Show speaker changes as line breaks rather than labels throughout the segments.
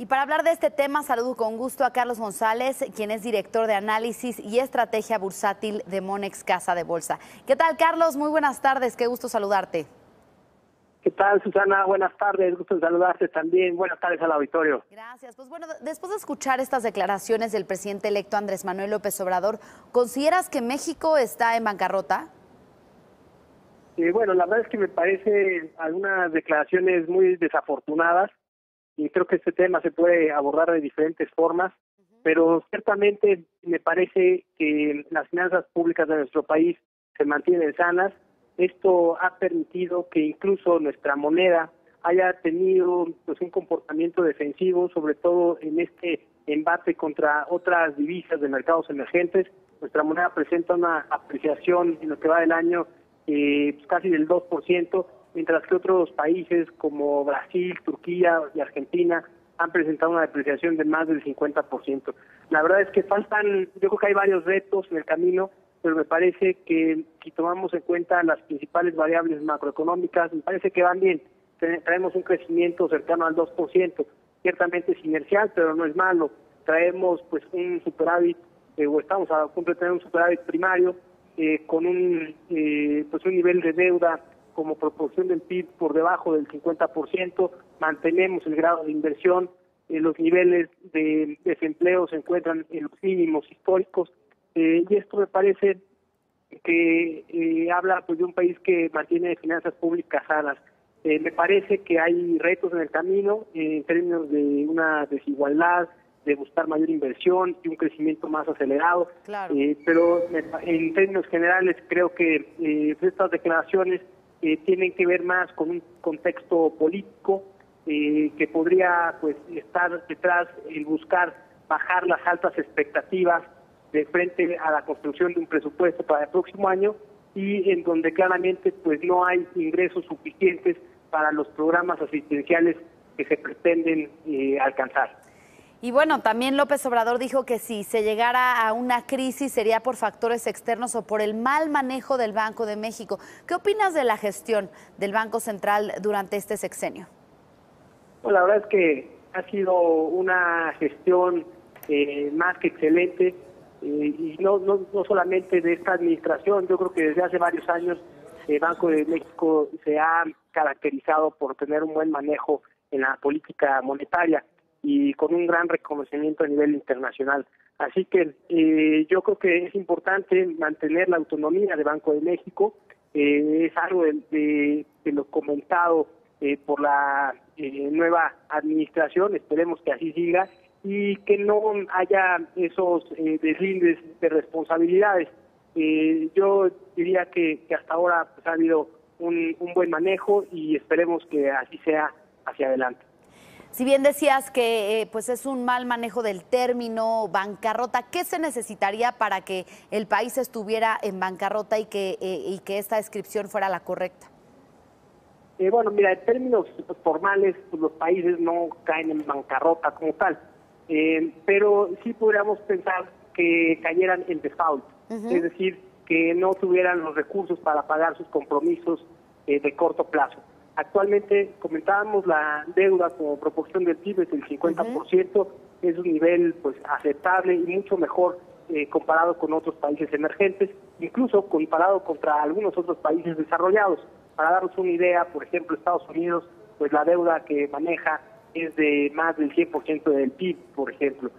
Y para hablar de este tema, saludo con gusto a Carlos González, quien es director de análisis y estrategia bursátil de Monex Casa de Bolsa. ¿Qué tal, Carlos? Muy buenas tardes, qué gusto saludarte.
¿Qué tal, Susana? Buenas tardes, gusto en saludarte también. Buenas tardes al auditorio.
Gracias. Pues bueno, después de escuchar estas declaraciones del presidente electo Andrés Manuel López Obrador, ¿consideras que México está en bancarrota?
Bueno, la verdad es que me parece algunas declaraciones muy desafortunadas y creo que este tema se puede abordar de diferentes formas, pero ciertamente me parece que las finanzas públicas de nuestro país se mantienen sanas. Esto ha permitido que incluso nuestra moneda haya tenido pues un comportamiento defensivo, sobre todo en este embate contra otras divisas de mercados emergentes. Nuestra moneda presenta una apreciación en lo que va del año pues casi del 2%, mientras que otros países como Brasil, Turquía y Argentina han presentado una depreciación de más del 50%. La verdad es que yo creo que hay varios retos en el camino, pero me parece que si tomamos en cuenta las principales variables macroeconómicas, me parece que van bien. Traemos un crecimiento cercano al 2%, ciertamente es inercial, pero no es malo. Traemos pues un superávit, o estamos a punto de tener un superávit primario, con un nivel de deuda como proporción del PIB por debajo del 50%, mantenemos el grado de inversión, los niveles de desempleo se encuentran en los mínimos históricos, y esto me parece que habla pues de un país que mantiene finanzas públicas sanas. Me parece que hay retos en el camino en términos de una desigualdad, de buscar mayor inversión y un crecimiento más acelerado.
Claro.
Pero en términos generales creo que estas declaraciones tienen que ver más con un contexto político que podría pues estar detrás el buscar bajar las altas expectativas de frente a la construcción de un presupuesto para el próximo año y en donde claramente pues no hay ingresos suficientes para los programas asistenciales que se pretenden alcanzar.
Y bueno, también López Obrador dijo que si se llegara a una crisis sería por factores externos o por el mal manejo del Banco de México. ¿Qué opinas de la gestión del Banco Central durante este sexenio?
Bueno, la verdad es que ha sido una gestión más que excelente y no solamente de esta administración. Yo creo que desde hace varios años el Banco de México se ha caracterizado por tener un buen manejo en la política monetaria y con un gran reconocimiento a nivel internacional. Así que yo creo que es importante mantener la autonomía del Banco de México. Es algo de lo comentado por la nueva administración, esperemos que así siga y que no haya esos deslindes de responsabilidades. Yo diría que hasta ahora pues, ha habido un buen manejo y esperemos que así sea hacia adelante.
Si bien decías que pues es un mal manejo del término bancarrota, ¿qué se necesitaría para que el país estuviera en bancarrota y que esta descripción fuera la correcta?
Bueno, mira, en términos formales, pues, los países no caen en bancarrota como tal, pero sí podríamos pensar que cayeran en default, es decir, que no tuvieran los recursos para pagar sus compromisos de corto plazo. Actualmente, comentábamos, la deuda como proporción del PIB es del 50%, es un nivel pues aceptable y mucho mejor comparado con otros países emergentes, incluso comparado contra algunos otros países desarrollados. Para darnos una idea, por ejemplo, Estados Unidos, pues la deuda que maneja es de más del 100% del PIB, por ejemplo.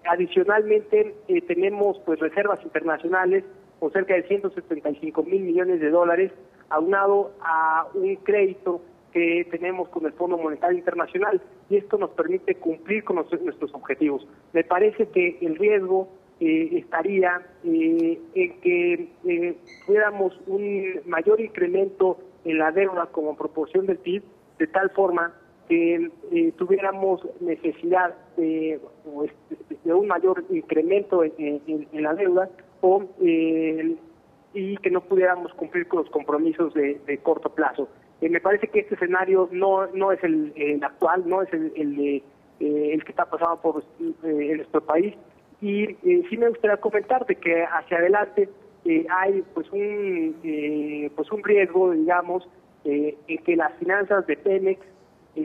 Adicionalmente, tenemos pues reservas internacionales con cerca de 175 mil millones de dólares, aunado a un crédito que tenemos con el Fondo Monetario Internacional, y esto nos permite cumplir con nuestros objetivos. Me parece que el riesgo estaría en que tuviéramos un mayor incremento en la deuda como proporción del PIB, de tal forma que tuviéramos necesidad de un mayor incremento en la deuda y que no pudiéramos cumplir con los compromisos de corto plazo. Me parece que este escenario no es el actual, no es el que está pasando en nuestro país, y sí me gustaría comentarte que hacia adelante hay pues un riesgo, digamos, en que las finanzas de Pemex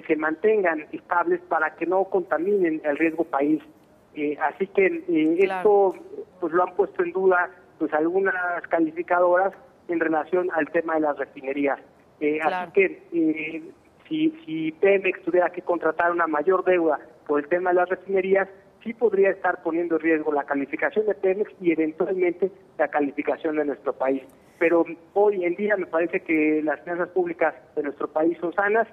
se mantengan estables para que no contaminen el riesgo país. Así que esto pues lo han puesto en duda pues algunas calificadoras en relación al tema de las refinerías. Así que si Pemex tuviera que contratar una mayor deuda por el tema de las refinerías, sí podría estar poniendo en riesgo la calificación de Pemex y eventualmente la calificación de nuestro país. Pero hoy en día me parece que las finanzas públicas de nuestro país son sanas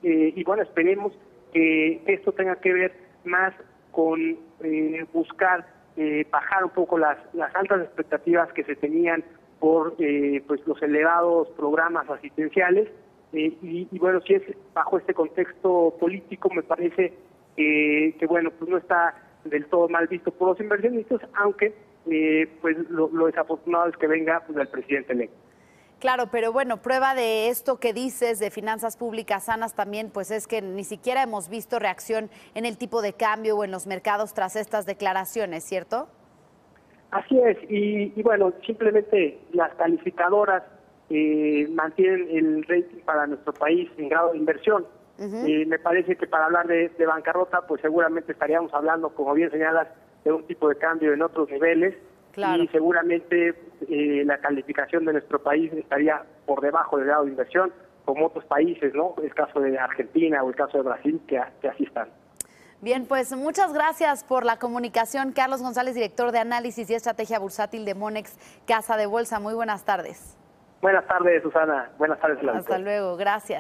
y bueno, esperemos que esto tenga que ver más con buscar bajar un poco las altas expectativas que se tenían por pues los elevados programas asistenciales y bueno, si es bajo este contexto político, me parece que bueno, pues no está del todo mal visto por los inversionistas, aunque pues lo desafortunado es que venga pues, del presidente electo.
Claro, pero bueno, prueba de esto que dices de finanzas públicas sanas también, pues es que ni siquiera hemos visto reacción en el tipo de cambio o en los mercados tras estas declaraciones, ¿cierto?
Así es, y bueno, simplemente las calificadoras mantienen el rating para nuestro país en grado de inversión. Me parece que para hablar de bancarrota, pues seguramente estaríamos hablando, como bien señalas, de un tipo de cambio en otros niveles. Claro. Y seguramente la calificación de nuestro país estaría por debajo del grado de inversión, como otros países, ¿no? El caso de Argentina o el caso de Brasil, que así están.
Bien, pues muchas gracias por la comunicación. Carlos González, director de Análisis y Estrategia Bursátil de Monex, Casa de Bolsa. Muy buenas tardes.
Buenas tardes, Susana. Buenas tardes.
Hasta luego. Gracias.